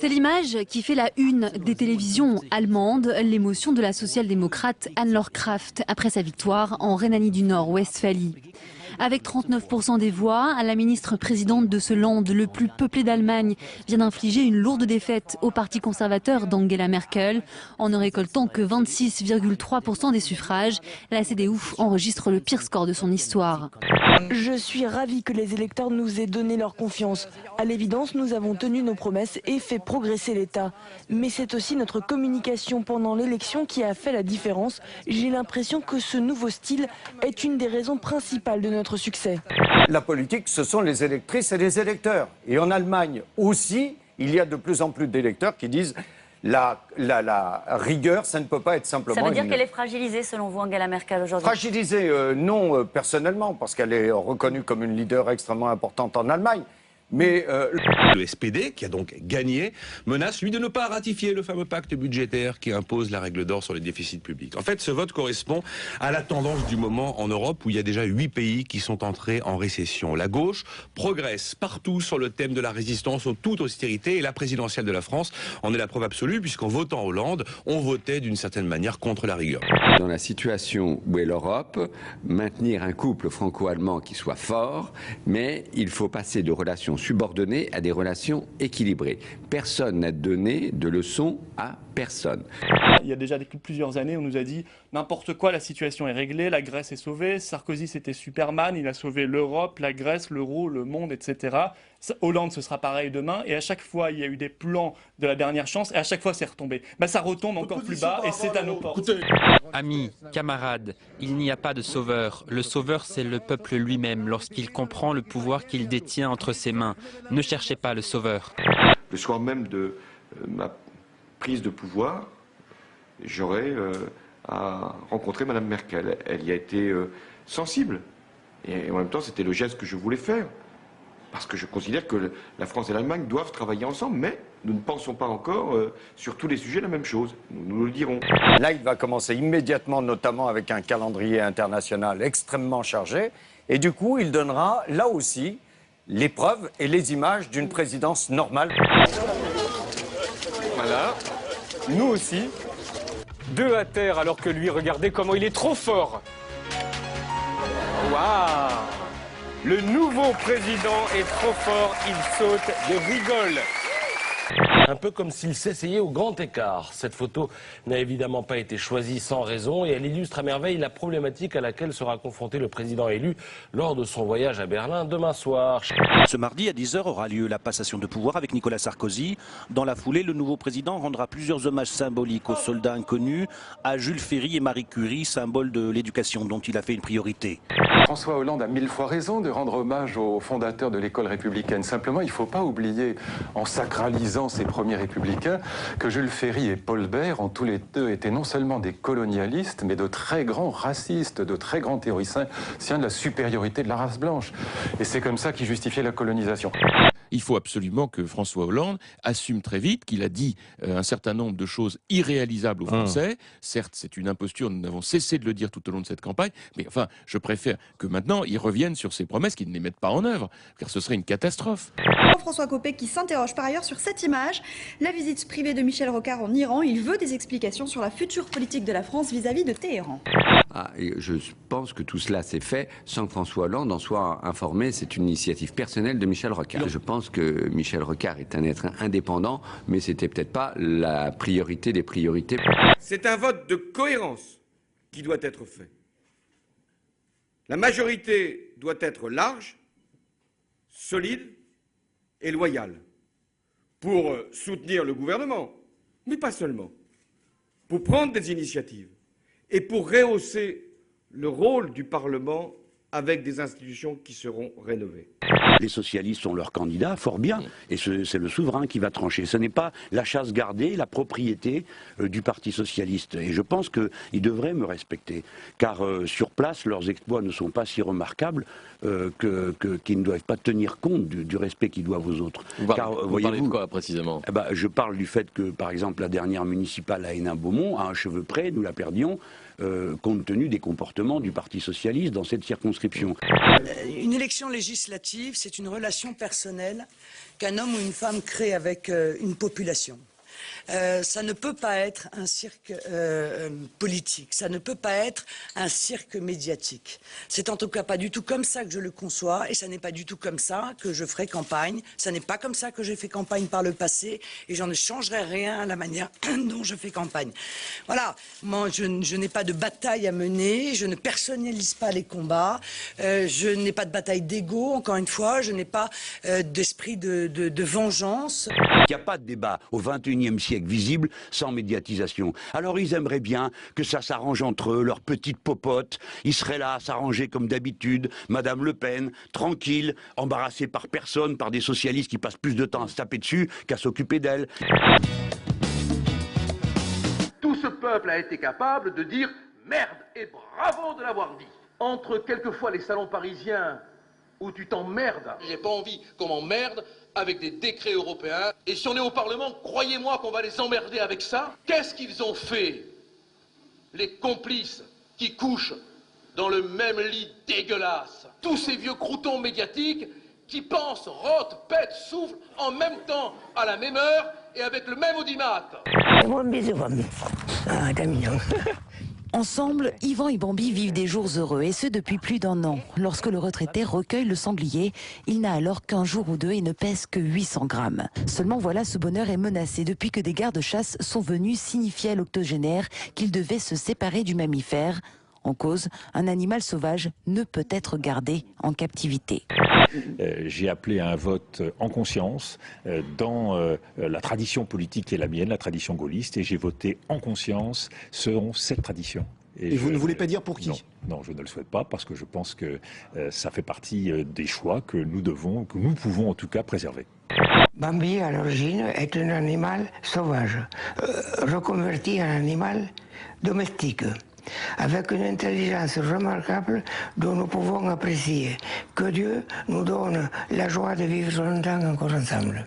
C'est l'image qui fait la une des télévisions allemandes, l'émotion de la social-démocrate Anne-Laure Kraft après sa victoire en Rhénanie du Nord-Westphalie. Avec 39% des voix, la ministre présidente de ce land le plus peuplé d'Allemagne vient d'infliger une lourde défaite au parti conservateur d'Angela Merkel. En ne récoltant que 26,3% des suffrages, la CDU enregistre le pire score de son histoire. Je suis ravie que les électeurs nous aient donné leur confiance. À l'évidence, nous avons tenu nos promesses et fait progresser l'État. Mais c'est aussi notre communication pendant l'élection qui a fait la différence. J'ai l'impression que ce nouveau style est une des raisons principales de notre succès. La politique, ce sont les électrices et les électeurs. Et en Allemagne aussi, il y a de plus en plus d'électeurs qui disent la rigueur, ça ne peut pas être simplement... Ça veut dire qu'elle est fragilisée, selon vous, Angela Merkel, aujourd'hui? Fragilisée, non, personnellement, parce qu'elle est reconnue comme une leader extrêmement importante en Allemagne. Mais le SPD, qui a donc gagné, menace, lui, de ne pas ratifier le fameux pacte budgétaire qui impose la règle d'or sur les déficits publics. En fait, ce vote correspond à la tendance du moment en Europe, où il y a déjà 8 pays qui sont entrés en récession. La gauche progresse partout sur le thème de la résistance aux toute austérité, et la présidentielle de la France en est la preuve absolue, puisqu'en votant Hollande, on votait d'une certaine manière contre la rigueur. Dans la situation où est l'Europe, maintenir un couple franco-allemand qui soit fort, mais il faut passer de relations subordonnées à des relations équilibrées. Personne n'a donné de leçons à personne. Il y a déjà plusieurs années, on nous a dit n'importe quoi, la situation est réglée, la Grèce est sauvée, Sarkozy c'était Superman, il a sauvé l'Europe, la Grèce, l'euro, le monde, etc. Hollande, ce sera pareil demain, et à chaque fois, il y a eu des plans de la dernière chance, et à chaque fois, c'est retombé. Ça retombe encore plus bas, et c'est à nos portes. Amis, camarades, il n'y a pas de sauveur. Le sauveur, c'est le peuple lui-même, lorsqu'il comprend le pouvoir qu'il détient entre ses mains. Ne cherchez pas le sauveur. Le soir même de ma prise de pouvoir, j'aurais à rencontrer Mme Merkel. Elle y a été sensible. Et en même temps, c'était le geste que je voulais faire. Parce que je considère que la France et l'Allemagne doivent travailler ensemble, mais nous ne pensons pas encore sur tous les sujets la même chose. Nous le dirons. Là, il va commencer immédiatement, notamment avec un calendrier international extrêmement chargé. Et du coup, il donnera, là aussi, les preuves et les images d'une présidence normale. Voilà. Nous aussi. 2 à terre, alors que lui, regardez comment il est trop fort. Waouh! Le nouveau président est trop fort, il saute et rigole. Un peu comme s'il s'essayait au grand écart. Cette photo n'a évidemment pas été choisie sans raison, et elle illustre à merveille la problématique à laquelle sera confronté le président élu lors de son voyage à Berlin demain soir. Ce mardi à 10h aura lieu la passation de pouvoir avec Nicolas Sarkozy. Dans la foulée, le nouveau président rendra plusieurs hommages symboliques aux soldats inconnus, à Jules Ferry et Marie Curie, symbole de l'éducation dont il a fait une priorité. François Hollande a 1000 fois raison de rendre hommage aux fondateurs de l'école républicaine. Simplement, il ne faut pas oublier, en sacralisant ces premiers républicains, que Jules Ferry et Paul Bert ont tous les deux été non seulement des colonialistes, mais de très grands racistes, de très grands théoriciens de la supériorité de la race blanche. Et c'est comme ça qu'ils justifiaient la colonisation. Il faut absolument que François Hollande assume très vite qu'il a dit un certain nombre de choses irréalisables aux Français. Certes, c'est une imposture, nous n'avons cessé de le dire tout au long de cette campagne, mais enfin, je préfère que maintenant, ils reviennent sur ces promesses, qu'ils ne les mettent pas en œuvre, car ce serait une catastrophe. François Copé qui s'interroge par ailleurs sur cette image, la visite privée de Michel Rocard en Iran. Il veut des explications sur la future politique de la France vis-à-vis de Téhéran. Je pense que tout cela s'est fait sans que François Hollande en soit informé. C'est une initiative personnelle de Michel Rocard. Je pense que Michel Rocard est un être indépendant, mais c'était peut-être pas la priorité des priorités. C'est un vote de cohérence qui doit être fait. La majorité doit être large, solide et loyale pour soutenir le gouvernement, mais pas seulement, pour prendre des initiatives et pour rehausser le rôle du Parlement avec des institutions qui seront rénovées. Les socialistes sont leurs candidats, fort bien, et c'est le souverain qui va trancher. Ce n'est pas la chasse gardée, la propriété du Parti socialiste. Et je pense qu'ils devraient me respecter, car sur place, leurs exploits ne sont pas si remarquables qu'ils ne doivent pas tenir compte du respect qu'ils doivent aux autres. Vous parlez de quoi précisément? Je parle du fait que, par exemple, la dernière municipale à Hénin-Beaumont, à un cheveu près, nous la perdions, compte tenu des comportements du Parti socialiste dans cette circonscription. Une élection législative, c'est c'est une relation personnelle qu'un homme ou une femme crée avec une population. Ça ne peut pas être un cirque politique, ça ne peut pas être un cirque médiatique. C'est en tout cas pas du tout comme ça que je le conçois et ça n'est pas du tout comme ça que je ferai campagne. Ça n'est pas comme ça que j'ai fait campagne par le passé et j'en ne changerai rien à la manière dont je fais campagne. Voilà, moi je n'ai pas de bataille à mener, je ne personnalise pas les combats, je n'ai pas de bataille d'ego, encore une fois, je n'ai pas d'esprit de vengeance. Il n'y a pas de débat au XXIe siècle visible sans médiatisation. Alors ils aimeraient bien que ça s'arrange entre eux, leurs petites popotes. Ils seraient là à s'arranger comme d'habitude. Madame Le Pen, tranquille, embarrassée par personne, par des socialistes qui passent plus de temps à se taper dessus qu'à s'occuper d'elle. Tout ce peuple a été capable de dire merde et bravo de l'avoir dit. Entre quelquefois les salons parisiens où tu t'emmerdes, j'ai pas envie qu'on m'emmerde avec des décrets européens. Et si on est au Parlement, croyez-moi qu'on va les emmerder avec ça. Qu'est-ce qu'ils ont fait, les complices qui couchent dans le même lit dégueulasse? Tous ces vieux croutons médiatiques qui pensent, rotent, pètent, soufflent en même temps, à la même heure et avec le même audimat. Ensemble, Yvan et Bambi vivent des jours heureux, et ce depuis plus d'1 an. Lorsque le retraité recueille le sanglier, il n'a alors qu'1 jour ou 2 et ne pèse que 800 grammes. Seulement voilà, ce bonheur est menacé depuis que des gardes-chasse sont venus signifier à l'octogénaire qu'il devait se séparer du mammifère. En cause, un animal sauvage ne peut être gardé en captivité. J'ai appelé à un vote en conscience dans la tradition politique qui est la mienne, la tradition gaulliste, et j'ai voté en conscience selon cette tradition. Et vous ne voulez pas dire pour qui? Non, je ne le souhaite pas parce que je pense que ça fait partie des choix que nous pouvons en tout cas préserver. Bambi, à l'origine, est un animal sauvage, reconverti en animal domestique, avec une intelligence remarquable dont nous pouvons apprécier. Que Dieu nous donne la joie de vivre longtemps encore ensemble.